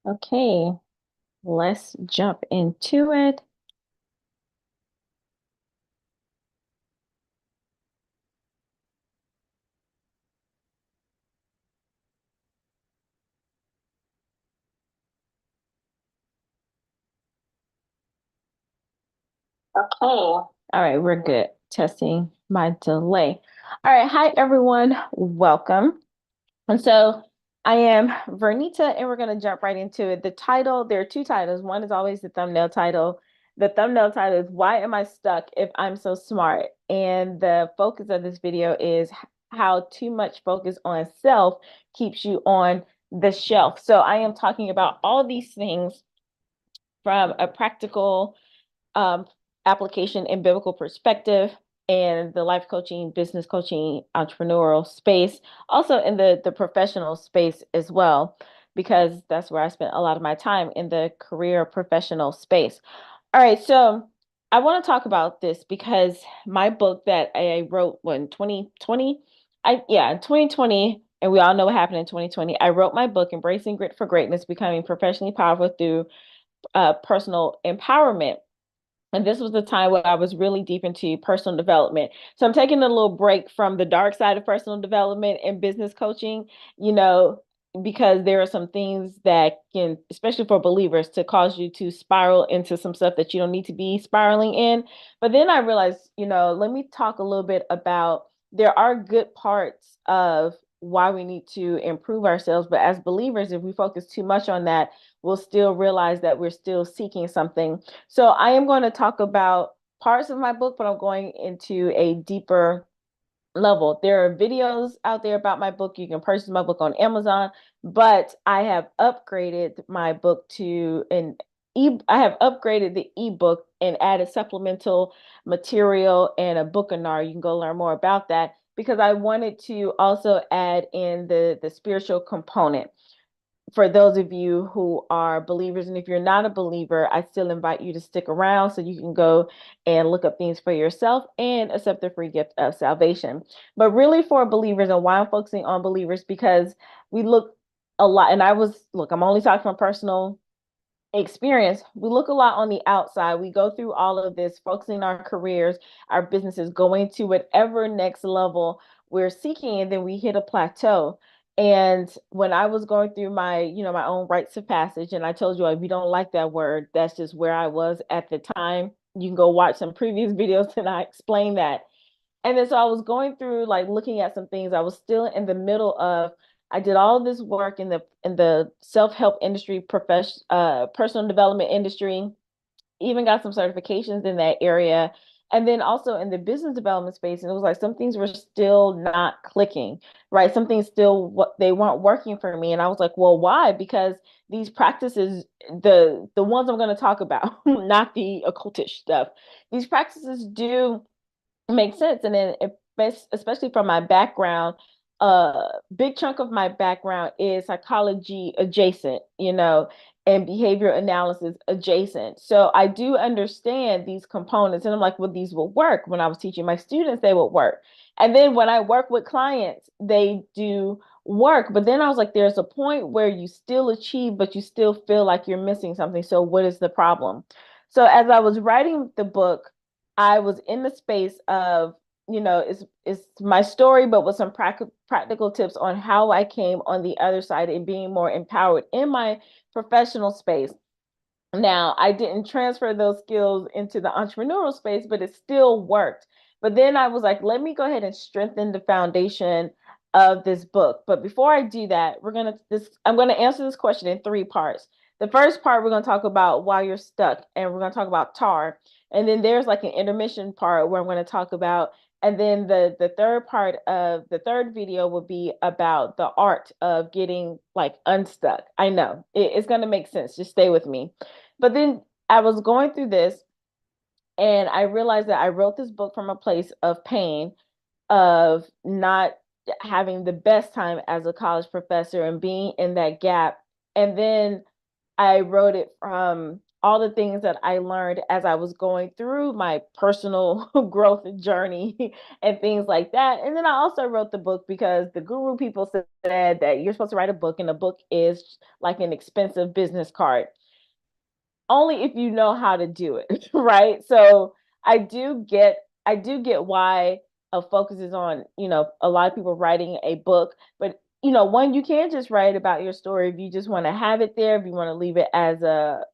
Okay, let's jump into it. Okay. All right, we're good. Testing my delay. All right, hi everyone. Welcome. And so I am Vernita, and we're going to jump right into it. The title, there are two titles. One is always the thumbnail title. The thumbnail title is Why Am I Stuck If I'm So Smart? And the focus of this video is how too much focus on self keeps you on the shelf. So I am talking about all these things from a practical um, application and biblical perspective and the life coaching, business coaching, entrepreneurial space, also in the professional space as well, because that's where I spent a lot of my time in the career professional space. All right, so I want to talk about this because my book that I wrote when 2020, in 2020, and we all know what happened in 2020. I wrote my book, Embracing Grit for Greatness, Becoming Professionally Powerful Through Personal Empowerment. And this was the time where I was really deep into personal development. So I'm taking a little break from the dark side of personal development and business coaching, you know, because there are some things that can, especially for believers, to cause you to spiral into some stuff that you don't need to be spiraling in. But then I realized, let me talk a little bit about there are good parts of why we need to improve ourselves. But as believers, if we focus too much on that, we'll still realize that we're still seeking something. So I am going to talk about parts of my book, but I'm going into a deeper level. There are videos out there about my book. You can purchase my book on Amazon, but I have upgraded my book to an I have upgraded the ebook and added supplemental material and a bookinar. You can go learn more about that because I wanted to also add in the spiritual component for those of you who are believers. And if you're not a believer, I still invite you to stick around so you can go and look up things for yourself and accept the free gift of salvation. But really, for believers, and why I'm focusing on believers, because we look a lot, and I'm only talking from personal experience. We look a lot on the outside. We go through all of this, focusing on our careers, our businesses, going to whatever next level we're seeking, and then we hit a plateau. And when I was going through my own rites of passage, and I told you if you don't like that word, that's just where I was at the time. You can go watch some previous videos and I explain that. And then so I was going through like looking at some things. I was still in the middle of I did all this work in the self-help industry, personal development industry, even got some certifications in that area. And then also in the business development space, and it was like some things were still not clicking, right? Some things still what they weren't working for me. And I was like, well, why? Because these practices, the ones I'm going to talk about, not the occultish stuff, these practices do makes sense. And then especially from my background, big chunk of my background is psychology adjacent, and behavior analysis adjacent. So I do understand these components. And I'm like, well, these will work. When I was teaching my students, they would work. And then when I work with clients, they do work. But then I was like, there's a point where you still achieve, but you still feel like you're missing something. So what is the problem? So as I was writing the book, I was in the space of, it's my story, but with some practical tips on how I came on the other side and being more empowered in my professional space. Now, I didn't transfer those skills into the entrepreneurial space, but it still worked. But then I was like, let me go ahead and strengthen the foundation of this book. But before I do that, I'm gonna answer this question in three parts. The first part, we're gonna talk about why you're stuck, and we're gonna talk about TAR. And then there's like an intermission part where I'm gonna talk about, and then the third part of the third video will be about the art of getting like unstuck. I know it's gonna make sense. Just stay with me. But then I was going through this and I realized that I wrote this book from a place of pain, of not having the best time as a college professor and being in that gap. And then I wrote it from all the things that I learned as I was going through my personal growth journey and things like that. And then I also wrote the book because the guru people said that you're supposed to write a book, and a book is like an expensive business card only if you know how to do it, right? So I do get why a focus is on, a lot of people writing a book, but one, you can't just write about your story if you just want to have it there, if you want to leave it as a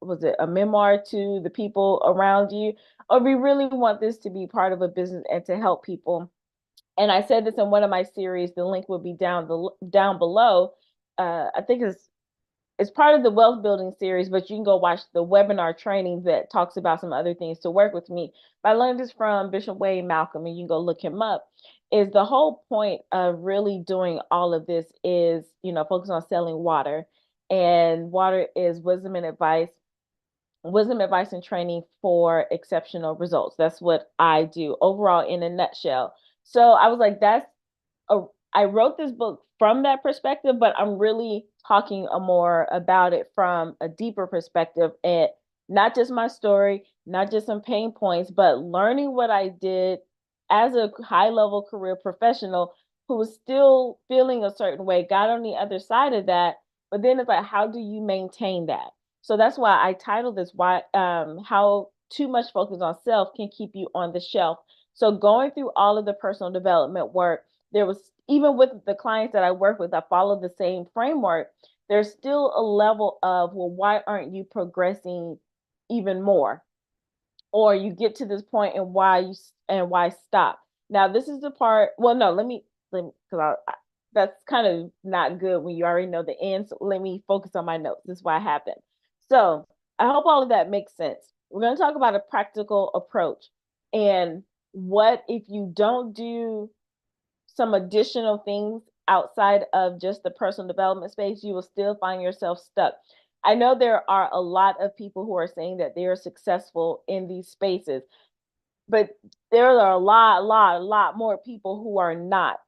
memoir to the people around you, or if you really want this to be part of a business and to help people. And I said this in one of my series, the link will be down below. I think it's part of the wealth building series, but you can go watch the webinar training that talks about some other things to work with me. But I learned this from Bishop WayneMalcom, and you can go look him up. Is the whole point of really doing all of this is, focus on selling water. And water is wisdom, advice, and training for exceptional results. That's what I do overall in a nutshell. So I was like, I wrote this book from that perspective, but I'm really talking more about it from a deeper perspective, and not just my story, not just some pain points, but learning what I did as a high level career professional who was still feeling a certain way, got on the other side of that. But then it's like, how do you maintain that? So that's why I titled this, why how too much focus on self can keep you on the shelf. So going through all of the personal development work, there was, even with the clients that I work with, I follow the same framework. There's still a level of, well, why aren't you progressing even more? Or you get to this point and why stop? Now, this is the part. Well, no, let me because that's kind of not good when you already know the end. So let me focus on my notes. This is why it happened. So I hope all of that makes sense. We're going to talk about a practical approach, and what if you don't do some additional things outside of just the personal development space, you will still find yourself stuck. I know there are a lot of people who are saying that they are successful in these spaces, but there are a lot more people who are not,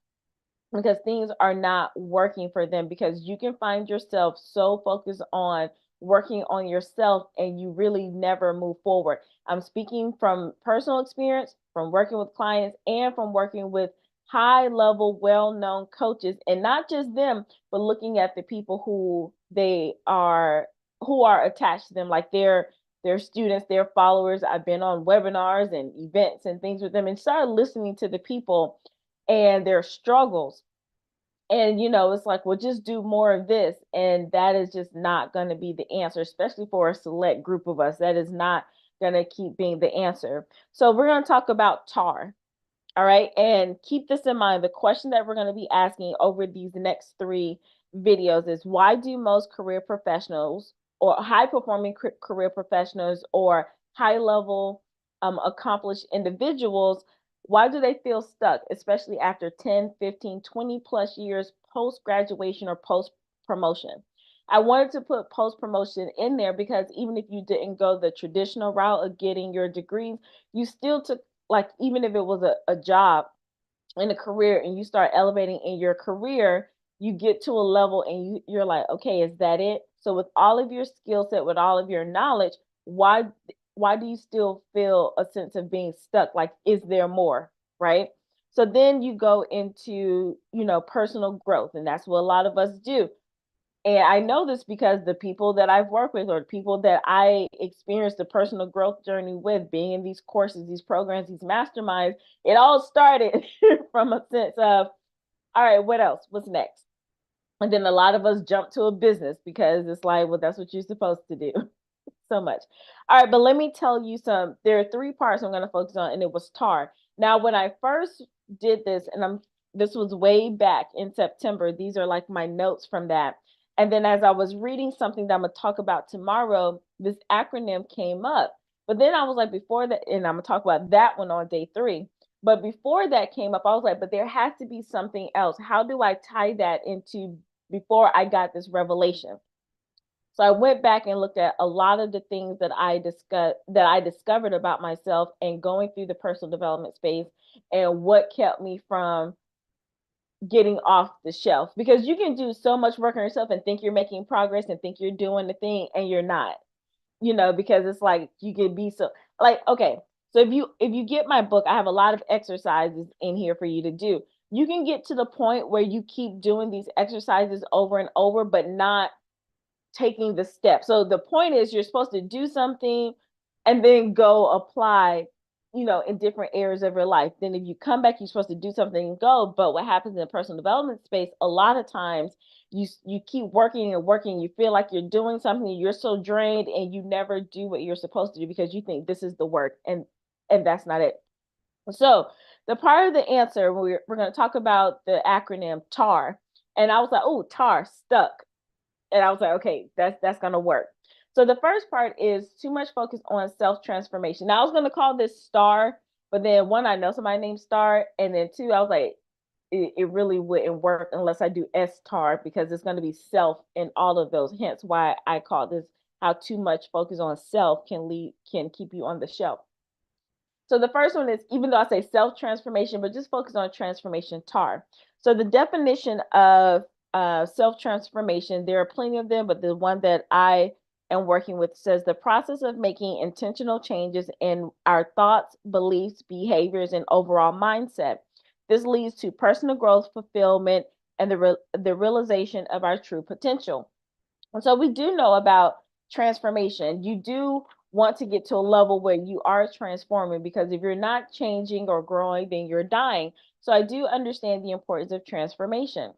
because things are not working for them, because you can find yourself so focused on working on yourself and you really never move forward. I'm speaking from personal experience, from working with clients, and from working with high level, well known coaches, and not just them, but looking at the people who are attached to them, like their students, their followers. I've been on webinars and events and things with them, and started listening to the people and their struggles. And it's like, well, just do more of this, and that is just not going to be the answer, especially for a select group of us. That is not going to keep being the answer. So we're going to talk about tar. All right. And keep this in mind. The question that we're going to be asking over these next 3 videos is, why do most career professionals, or high performing career professionals, or high level accomplished individuals, why do they feel stuck, especially after 10, 15, 20 plus years post graduation or post promotion? I wanted to put post promotion in there because even if you didn't go the traditional route of getting your degrees, you still took, like, even if it was a job in a career and you start elevating in your career, you get to a level and you're like, okay, is that it? So with all of your skill set, with all of your knowledge, why do you still feel a sense of being stuck? Like, is there more? Right? So then you go into, personal growth, and that's what a lot of us do. And I know this because the people that I've worked with, or the people that I experienced the personal growth journey with, being in these courses, these programs, these masterminds, it all started from a sense of, all right, what else? What's next? And then a lot of us jump to a business because it's like, well, that's what you're supposed to do. So much. All right, but let me tell you there are 3 parts I'm going to focus on, and it was tar. Now, when I first did this, and this was way back in September, these are like my notes from that. And then as I was reading something that I'm going to talk about tomorrow, this acronym came up. But then I was like, before that, and I'm going to talk about that one on day 3. But before that came up, I was like, but there has to be something else. How do I tie that into before I got this revelation? So I went back and looked at a lot of the things that I discovered about myself and going through the personal development space, and what kept me from getting off the shelf. Because you can do so much work on yourself and think you're making progress and think you're doing the thing, and you're not. because it's like you can be so like, okay, so if you get my book, I have a lot of exercises in here for you to do. You can get to the point where you keep doing these exercises over and over, but not taking the step. So the point is you're supposed to do something and then go apply, in different areas of your life. Then if you come back, you're supposed to do something and go. But what happens in the personal development space, a lot of times you keep working and working, you feel like you're doing something, you're so drained, and you never do what you're supposed to do because you think this is the work, and that's not it. So the part of the answer, we're going to talk about the acronym TAR. And I was like, oh, TAR, stuck. And I was like, okay, that's gonna work. So the first part is too much focus on self-transformation. Now I was gonna call this STAR, but then one, I know somebody named Star, and then two, I was like, it really wouldn't work unless I do STAR because it's gonna be self in all of those. Hence why I call this how too much focus on self can keep you on the shelf. So the first one is, even though I say self-transformation, but just focus on transformation, TAR. So the definition of self-transformation, there are plenty of them, but the one that I am working with says the process of making intentional changes in our thoughts, beliefs, behaviors, and overall mindset. This leads to personal growth, fulfillment, and the realization of our true potential. And so we do know about transformation. You do want to get to a level where you are transforming, because if you're not changing or growing, then you're dying. So I do understand the importance of transformation.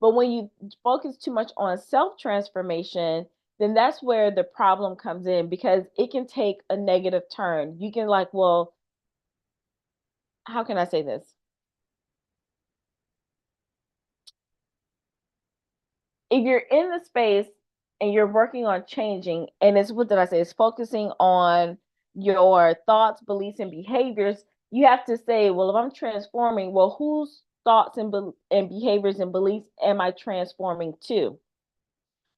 But when you focus too much on self transformation, then that's where the problem comes in, because it can take a negative turn. You can, like, well, how can I say this? If you're in the space and you're working on changing, and it's, what did I say? It's focusing on your thoughts, beliefs, and behaviors. You have to say, well, if I'm transforming, well, whose thoughts and behaviors and beliefs am I transforming to?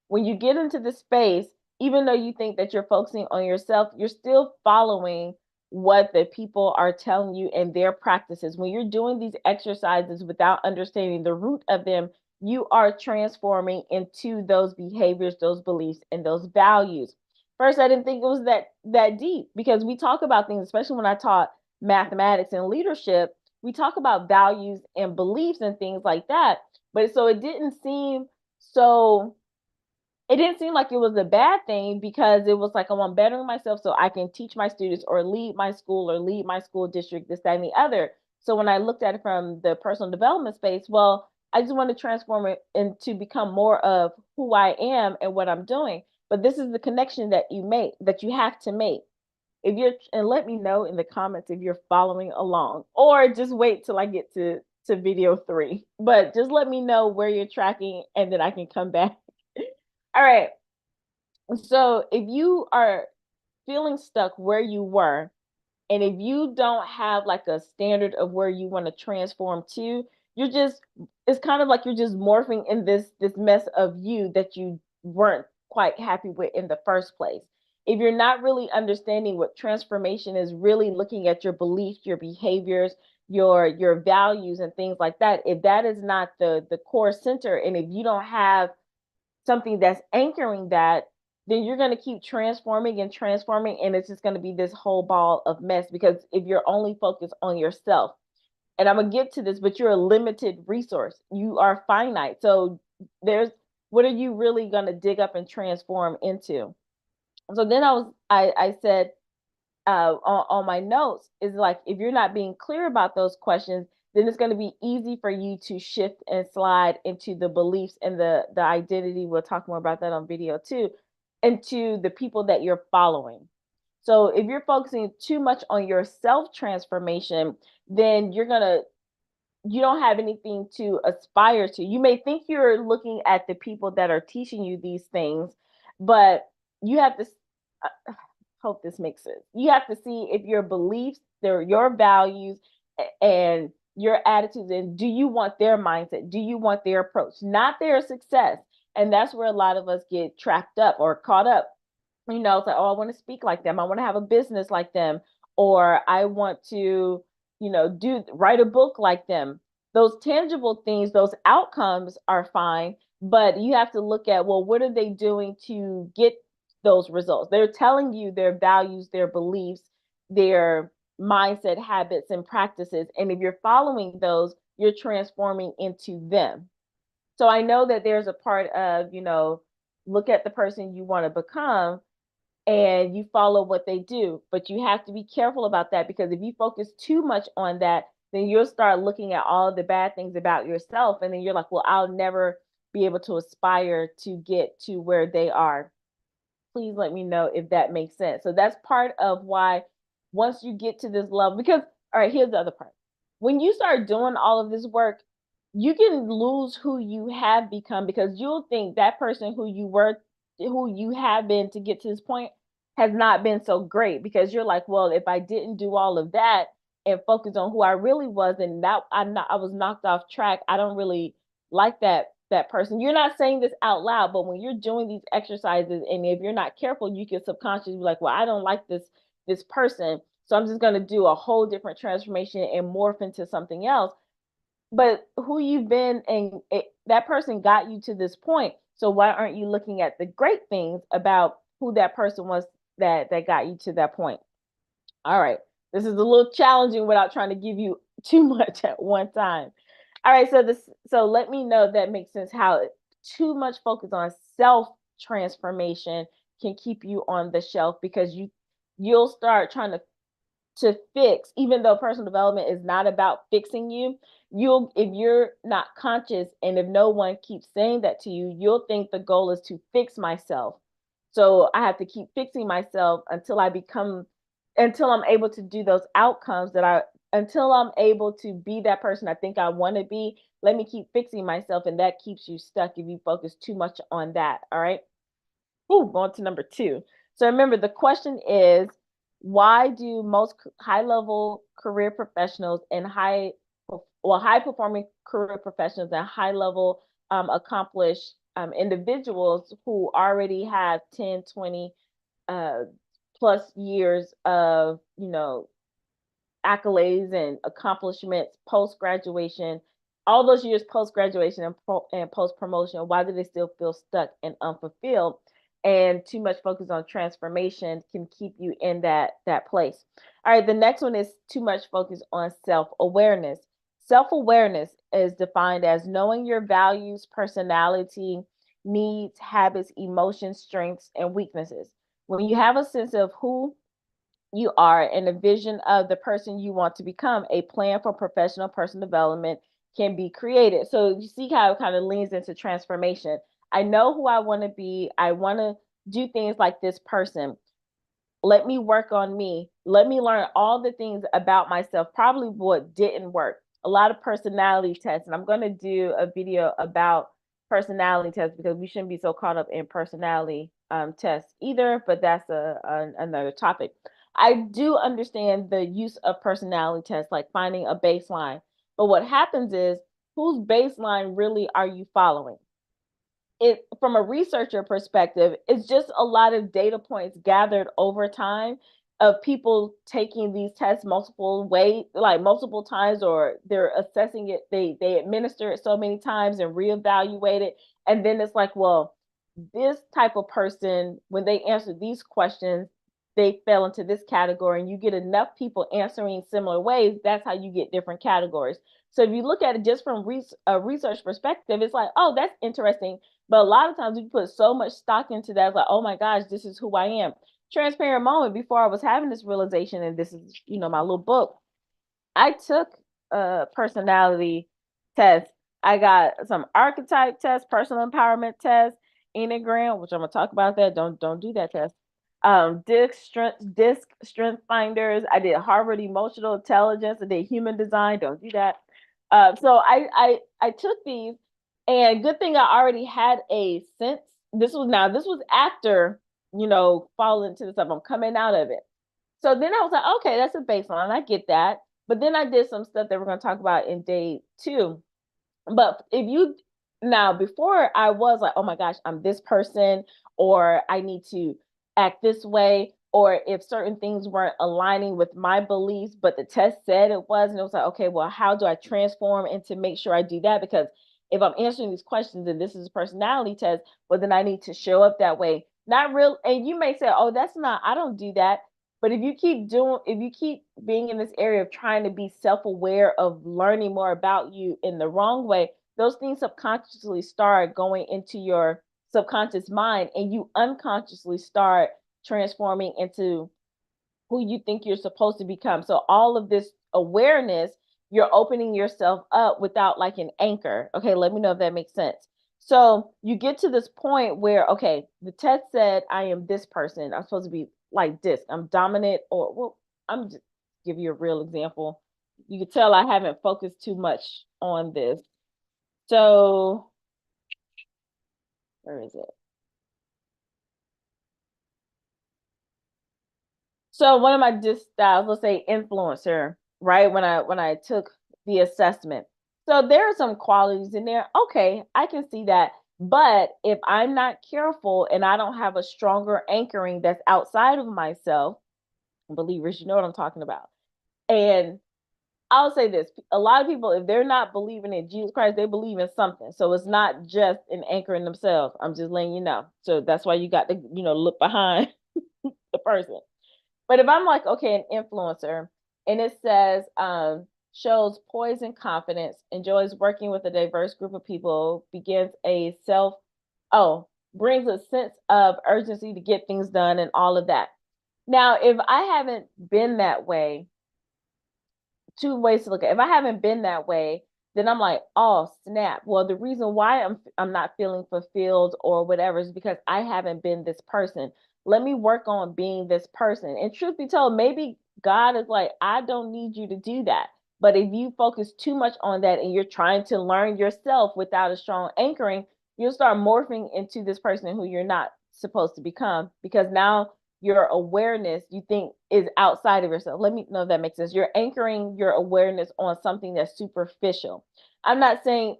When you get into the space, even though you think that you're focusing on yourself, you're still following what the people are telling you and their practices. When you're doing these exercises without understanding the root of them, you are transforming into those behaviors, those beliefs, and those values. First, I didn't think it was that deep, because we talk about things, especially when I taught mathematics and leadership, we talk about values and beliefs and things like that. But so it didn't seem like it was a bad thing, because it was like, oh, I'm bettering myself so I can teach my students or lead my school or lead my school district, this, that, and the other. So when I looked at it from the personal development space, well, I just want to transform it and to become more of who I am and what I'm doing. But this is the connection that you have to make. And let me know in the comments if you're following along, or just wait till I get to video 3. But just let me know where you're tracking, and then I can come back. All right. So if you are feeling stuck where you were, and if you don't have like a standard of where you want to transform to, it's kind of like you're just morphing in this mess of you that you weren't quite happy with in the first place. If you're not really understanding what transformation is, really looking at your beliefs, your behaviors, your values and things like that, if that is not the core center, and if you don't have something that's anchoring that, then you're going to keep transforming and transforming, and it's just going to be this whole ball of mess. Because if you're only focused on yourself, and I'm going to get to this, but you're a limited resource, you are finite. So what are you really going to dig up and transform into? So then I said, on my notes, is like, if you're not being clear about those questions, then it's going to be easy for you to shift and slide into the beliefs and the identity. We'll talk more about that on video 2, into the people that you're following. So if you're focusing too much on your self transformation, then you don't have anything to aspire to. You may think you're looking at the people that are teaching you these things, but you have to, hope this makes sense. You have to see if your beliefs, your values, and your attitudes, and do you want their mindset? Do you want their approach? Not their success. And that's where a lot of us get trapped up or caught up. It's like, oh, I want to speak like them. I want to have a business like them, or I want to, write a book like them. Those tangible things, those outcomes are fine, but you have to look at, well, what are they doing to get those results. They're telling you their values, their beliefs, their mindset, habits, and practices. And if you're following those, you're transforming into them. So I know that there's a part of, look at the person you want to become and you follow what they do. But you have to be careful about that, because if you focus too much on that, then you'll start looking at all the bad things about yourself. And then you're like, well, I'll never be able to aspire to get to where they are. Please let me know if that makes sense. So that's part of why, once you get to this level, because, all right, here's the other part. When you start doing all of this work, you can lose who you have become, because you'll think that person who you were, who you have been to get to this point, has not been so great, because you're like, well, if I didn't do all of that and focus on who I really was, and that I was knocked off track. I don't really like that person. You're not saying this out loud, but when you're doing these exercises, and if you're not careful, you can subconsciously be like, well, I don't like this person, so I'm just going to do a whole different transformation and morph into something else. But who you've been, and that person got you to this point. So why aren't you looking at the great things about who that person was that got you to that point? All right. This is a little challenging without trying to give you too much at one time. All right, so let me know if that makes sense, how too much focus on self transformation can keep you on the shelf, because you'll start trying to fix, even though personal development is not about fixing you. If you're not conscious, and if no one keeps saying that to you, you'll think the goal is to fix myself. So I have to keep fixing myself until I'm able to do those outcomes until I'm able to be that person I think I want to be. Let me keep fixing myself, and that keeps you stuck if you focus too much on that. All right. Ooh, going to number 2. So remember, the question is, why do most high-level career professionals and high performing career professionals and high-level accomplished individuals who already have 10, 20 plus years of, accolades and accomplishments post graduation, all those years post graduation and post promotion, why do they still feel stuck and unfulfilled? And too much focus on transformation can keep you in that place. All right, the next one is too much focus on self-awareness. Self-awareness is defined as knowing your values, personality, needs, habits, emotions, strengths, and weaknesses. When you have a sense of who you are and a vision of the person you want to become, a plan for professional personal development can be created. So you see how it kind of leans into transformation. I know who I want to be. I want to do things like this person. Let me work on me. Let me learn all the things about myself, probably what didn't work. A lot of personality tests, and I'm going to do a video about personality tests, because we shouldn't be so caught up in personality tests either, but that's another topic. I do understand the use of personality tests, like finding a baseline. But what happens is, whose baseline really are you following? It, from a researcher perspective, it's just a lot of data points gathered over time of people taking these tests multiple times, or they're assessing it, they administer it so many times and reevaluate it. And then it's like, well, this type of person, when they answer these questions, they fell into this category, and you get enough people answering similar ways, that's how you get different categories. So if you look at it just from a research perspective, it's like, oh, that's interesting. But a lot of times we put so much stock into that, it's like, oh my gosh, this is who I am. Transparent moment, before I was having this realization, and this is, my little book, I took a personality test. I got some archetype tests, personal empowerment tests, Enneagram, which I'm gonna talk about that. Don't do that test. Disc strength finders. I did Harvard emotional intelligence. I did human design. Don't do that. So I took these, and good thing I already had a sense. This was after, falling into the stuff. I'm coming out of it. So then I was like, okay, that's a baseline. I get that. But then I did some stuff that we're going to talk about in day 2. But before I was like, oh my gosh, I'm this person, or I need to act this way, or if certain things weren't aligning with my beliefs, but the test said it was, and it was like, okay, well, how do I transform and to make sure I do that? Because if I'm answering these questions and this is a personality test, well, then I need to show up that way. Not real. And you may say, oh, that's not, I don't do that. But if you keep being in this area of trying to be self-aware of learning more about you in the wrong way, those things subconsciously start going into your subconscious mind, and you unconsciously start transforming into who you think you're supposed to become. So all of this awareness, you're opening yourself up without like an anchor. Okay, let me know if that makes sense. So you get to this point where, okay, the test said I am this person. I'm supposed to be like this. I'm dominant, or well, I'm just give you a real example. You can tell I haven't focused too much on this. So where is it? So one of my disc styles, let's say influencer, right? When I took the assessment. So there are some qualities in there. Okay, I can see that. But if I'm not careful and I don't have a stronger anchoring that's outside of myself, believers, you know what I'm talking about. And I'll say this, a lot of people, if they're not believing in Jesus Christ, they believe in something. So it's not just an anchor in themselves. I'm just letting you know. So that's why you got to, look behind the person. But if I'm like, okay, an influencer, and it says, shows poise and confidence, enjoys working with a diverse group of people, brings a sense of urgency to get things done and all of that. Now, if I haven't been that way, two ways to look at it. If I haven't been that way, then I'm like, oh snap. Well, the reason why I'm not feeling fulfilled or whatever is because I haven't been this person. Let me work on being this person. And truth be told, maybe God is like, I don't need you to do that. But if you focus too much on that and you're trying to learn yourself without a strong anchoring, you'll start morphing into this person who you're not supposed to become, because now your awareness you think is outside of yourself. Let me know if that makes sense. You're anchoring your awareness on something that's superficial. I'm not saying,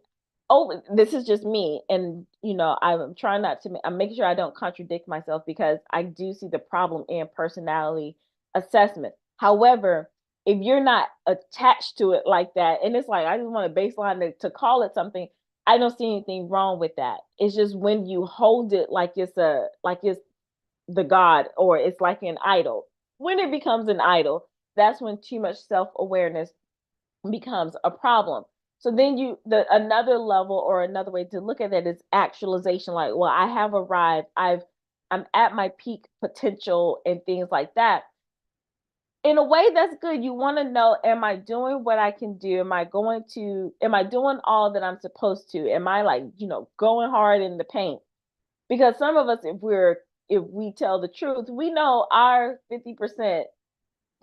oh, this is just me. And, I'm trying not to, I'm making sure I don't contradict myself, because I do see the problem in personality assessment. However, if you're not attached to it like that, and it's like, I just want a baseline to call it something, I don't see anything wrong with that. It's just when you hold it like it's the god, or it's like an idol. When it becomes an idol, that's when too much self-awareness becomes a problem. So then the another level or another way to look at that is actualization. Like, well, I have arrived, I'm at my peak potential and things like that. In a way, that's good. You want to know, am I doing what I can do? Am I doing all that I'm supposed to? Am I like, going hard in the paint? Because some of us, if we tell the truth, we know our 50%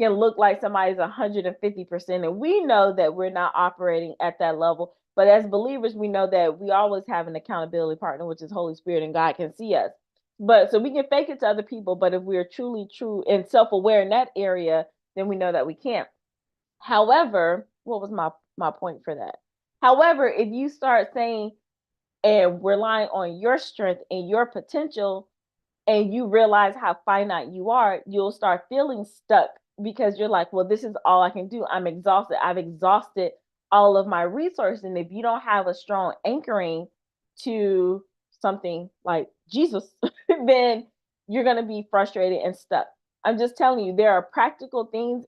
can look like somebody's 150%, and we know that we're not operating at that level. But as believers, we know that we always have an accountability partner, which is Holy Spirit, and God can see us. But so we can fake it to other people, but if we're truly true and self-aware in that area, then we know that we can't. However, what was my point for that? However, if you start saying and relying on your strength and your potential, and you realize how finite you are, you'll start feeling stuck, because you're like, well, this is all I can do. I'm exhausted. I've exhausted all of my resources. And if you don't have a strong anchoring to something like Jesus, then you're going to be frustrated and stuck. I'm just telling you, there are practical things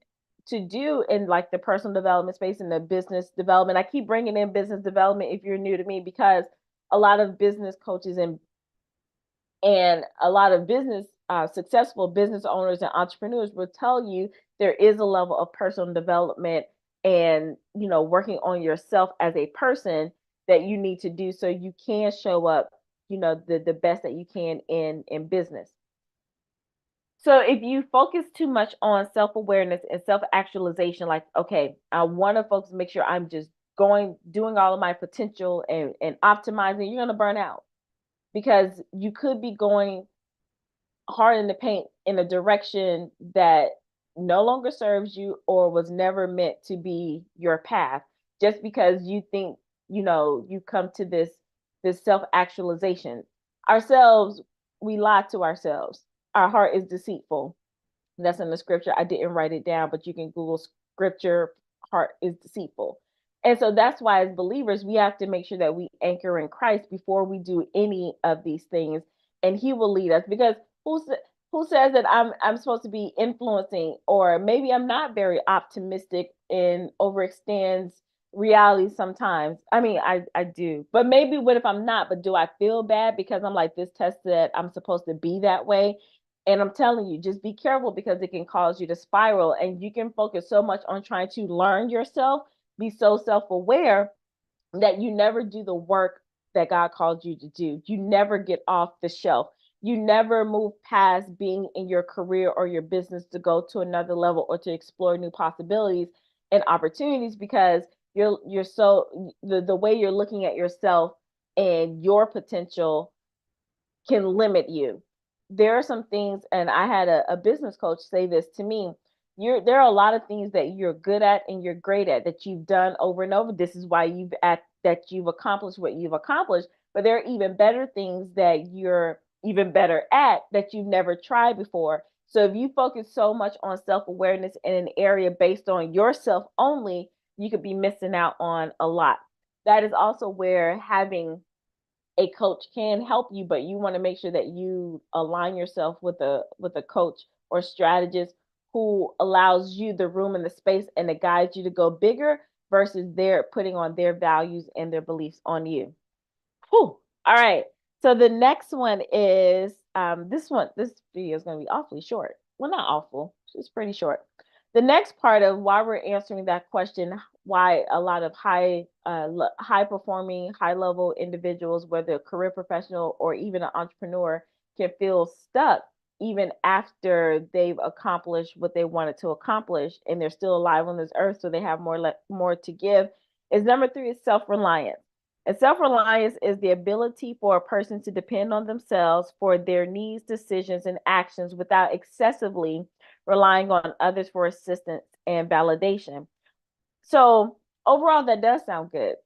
to do in like the personal development space and the business development. I keep bringing in business development if you're new to me, because a lot of business coaches and a lot of successful business owners and entrepreneurs will tell you there is a level of personal development and, working on yourself as a person that you need to do so you can show up, the best that you can in business. So if you focus too much on self-awareness and self-actualization, like, okay, I want to focus, make sure I'm just doing all of my potential and optimizing, you're going to burn out, because you could be going hard in the paint in a direction that no longer serves you or was never meant to be your path, just because you think, you come to this self-actualization. Ourselves, we lie to ourselves. Our heart is deceitful. That's in the scripture. I didn't write it down, but you can Google scripture, heart is deceitful. And so that's why, as believers, we have to make sure that we anchor in Christ before we do any of these things. and he will lead us. Because who says that I'm supposed to be influencing, or maybe I'm not very optimistic and overextends reality sometimes. I mean, I do, but maybe what if I'm not? But do I feel bad because I'm like, this test said I'm supposed to be that way? And I'm telling you, just be careful, because it can cause you to spiral, and you can focus so much on trying to learn yourself, be so self-aware, that you never do the work that God called you to do. You never get off the shelf. You never move past being in your career or your business to go to another level or to explore new possibilities and opportunities, because you're so the way you're looking at yourself and your potential can limit you. There are some things, and I had a business coach say this to me. There are a lot of things that you're good at and you're great at, that you've done over and over. This is why you've accomplished what you've accomplished. But there are even better things that you're even better at that you've never tried before. So if you focus so much on self-awareness in an area based on yourself only, you could be missing out on a lot. That is also where having a coach can help you, but you want to make sure that you align yourself with a coach or strategist who allows you the room and the space and the guides you to go bigger, versus they're putting on their values and their beliefs on you. Whew. All right. So the next one is this video is going to be awfully short. Well, not awful. It's pretty short. The next part of why we're answering that question, why a lot of high performing, high level individuals, whether a career professional or even an entrepreneur, can feel stuck even after they've accomplished what they wanted to accomplish, and they're still alive on this earth, so they have more to give, is number 3 is self-reliance. And self-reliance is the ability for a person to depend on themselves for their needs, decisions, and actions without excessively relying on others for assistance and validation. So overall, that does sound good.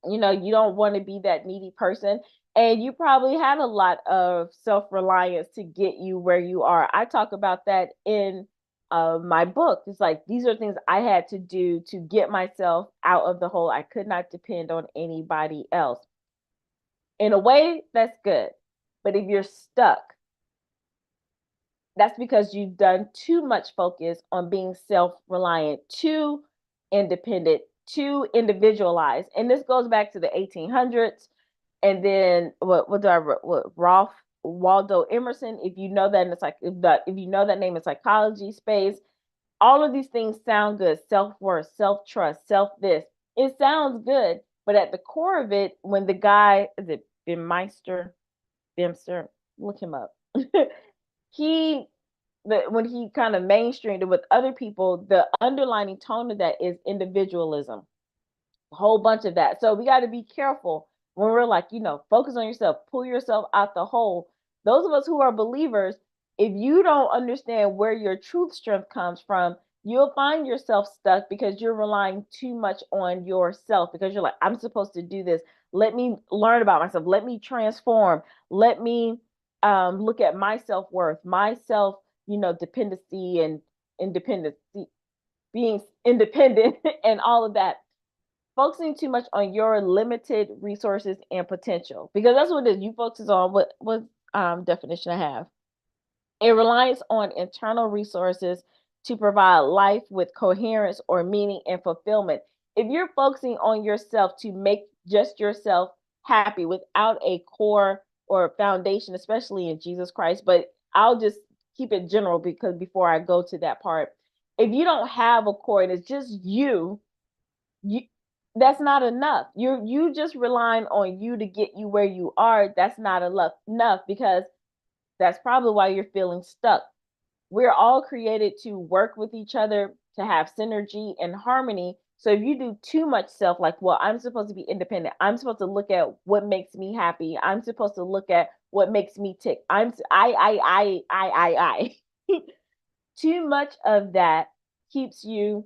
You don't want to be that needy person. And you probably had a lot of self-reliance to get you where you are. I talk about that in my book. It's like, these are things I had to do to get myself out of the hole. I could not depend on anybody else. In a way, that's good. But if you're stuck, that's because you've done too much focus on being self-reliant, too independent, too individualized. And this goes back to the 1800s. And then Ralph Waldo Emerson, if you know that, and it's like, if you know that name in psychology space, all of these things sound good. Self-worth, self-trust, self-this. It sounds good. But at the core of it, when the guy, is it Bimster, look him up. he when he kind of mainstreamed it with other people, the underlining tone of that is individualism, a whole bunch of that. So we got to be careful when we're like, focus on yourself, pull yourself out the hole. Those of us who are believers, if you don't understand where your truth strength comes from, you'll find yourself stuck because you're relying too much on yourself, because you're like, I'm supposed to do this. Let me learn about myself. Let me transform. Let me look at my self-worth, myself, dependency and independency, being independent and all of that. Focusing too much on your limited resources and potential, because that's what it is. You focus on what definition I have. It relies on internal resources to provide life with coherence or meaning and fulfillment. If you're focusing on yourself to make just yourself happy without a core or foundation, especially in Jesus Christ, but I'll just keep it general, because before I go to that part, if you don't have a core and it's just you that's not enough. You just relying on you to get you where you are. That's not enough, because that's probably why you're feeling stuck. We're all created to work with each other, to have synergy and harmony. So if you do too much self, like, well, I'm supposed to be independent, I'm supposed to look at what makes me happy, I'm supposed to look at what makes me tick, I too much of that keeps you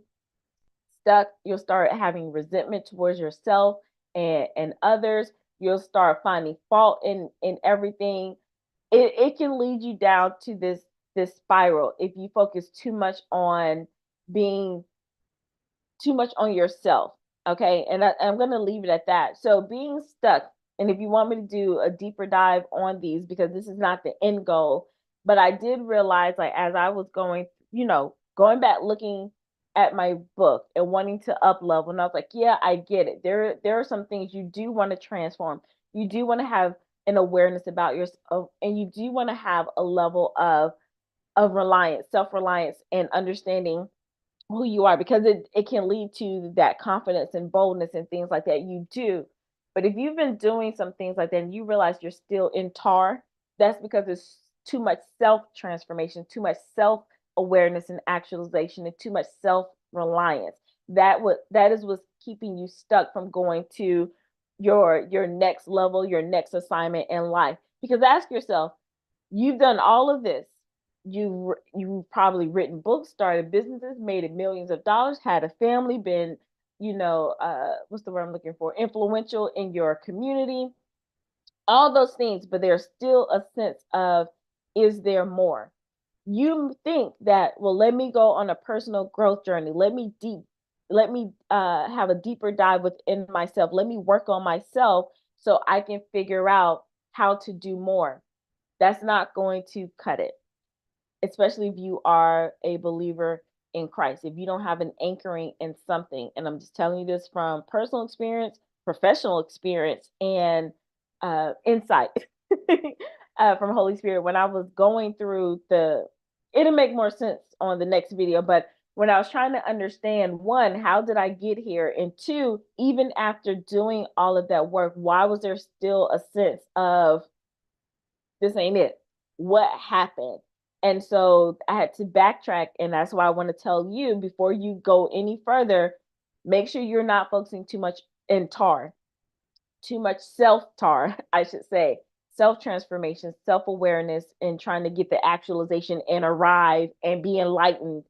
stuck. You'll start having resentment towards yourself and others. You'll start finding fault in everything. It can lead you down to this spiral if you focus too much on being too much on yourself. Okay. And I'm going to leave it at that. So being stuck, And if you want me to do a deeper dive on these, because this is not the end goal, but I did realize, like, as I was going, going back, looking at my book and wanting to up level, and I was like, yeah, I get it. There are some things you do want to transform. You do want to have an awareness about yourself, and you do want to have a level of reliance, self-reliance, and understanding who you are, because it can lead to that confidence and boldness and things like that you do. But if you've been doing some things like that and you realize you're still in tar, that's because it's too much self transformation, too much self awareness and actualization, and too much self reliance. That is what's keeping you stuck from going to your next level, your next assignment in life. Because ask yourself, you've done all of this. You've probably written books, started businesses, made millions of dollars, had a family, been, what's the word I'm looking for? Influential in your community, all those things, but there's still a sense of, is there more? You think that, well, let me go on a personal growth journey. Let me have a deeper dive within myself. Let me work on myself so I can figure out how to do more. That's not going to cut it, especially if you are a believer in Christ. If you don't have an anchoring in something, and I'm just telling you this from personal experience, professional experience, and insight from Holy Spirit. When I was going through it'll make more sense on the next video, but when I was trying to understand, one, how did I get here? And two, even after doing all of that work, why was there still a sense of, this ain't it? What happened? And so I had to backtrack. And that's why I want to tell you, before you go any further, make sure you're not focusing too much in tar, too much self tar, I should say, self transformation, self awareness, and trying to get the actualization and arrive and be enlightened.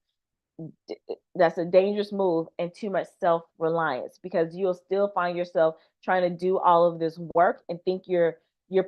That's a dangerous move, and too much self-reliance, because you'll still find yourself trying to do all of this work and think you're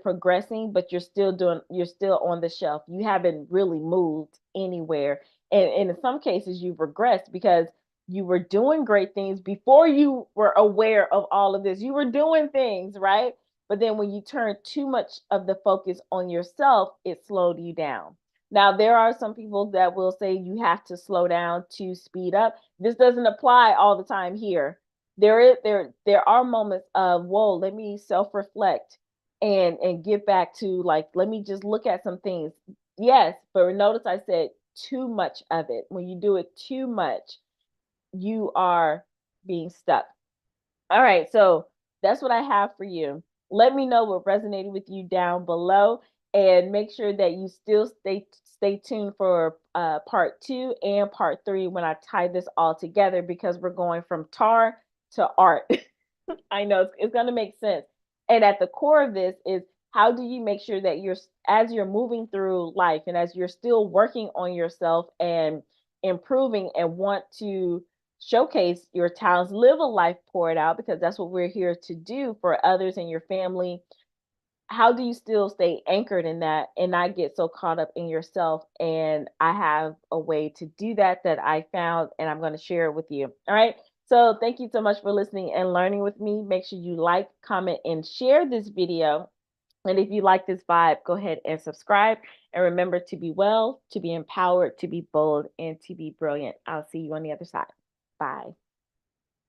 progressing, but you're still on the shelf. You haven't really moved anywhere. And in some cases you've regressed, because you were doing great things before you were aware of all of this. You were doing things, right? But then when you turn too much of the focus on yourself, it slowed you down. Now, there are some people that will say you have to slow down to speed up. This doesn't apply all the time here. There are moments of, whoa, let me self-reflect and get back to, like, let me just look at some things. Yes, but notice I said too much of it. When you do it too much, you are being stuck. All right, so that's what I have for you. Let me know what resonated with you down below, and make sure that you still stay tuned for part 2 and part 3 when I tie this all together, because we're going from tar to art. I know it's going to make sense. And at the core of this is, how do you make sure that as you're moving through life, and as you're still working on yourself and improving, and want to showcase your talents, live a life poured out, because that's what we're here to do for others and your family. How do you still stay anchored in that and not get so caught up in yourself? And I have a way to do that I found, and I'm going to share it with you. All right. So thank you so much for listening and learning with me. Make sure you like, comment, and share this video. And if you like this vibe, go ahead and subscribe. And remember to be well, to be empowered, to be bold, and to be brilliant. I'll see you on the other side. Bye.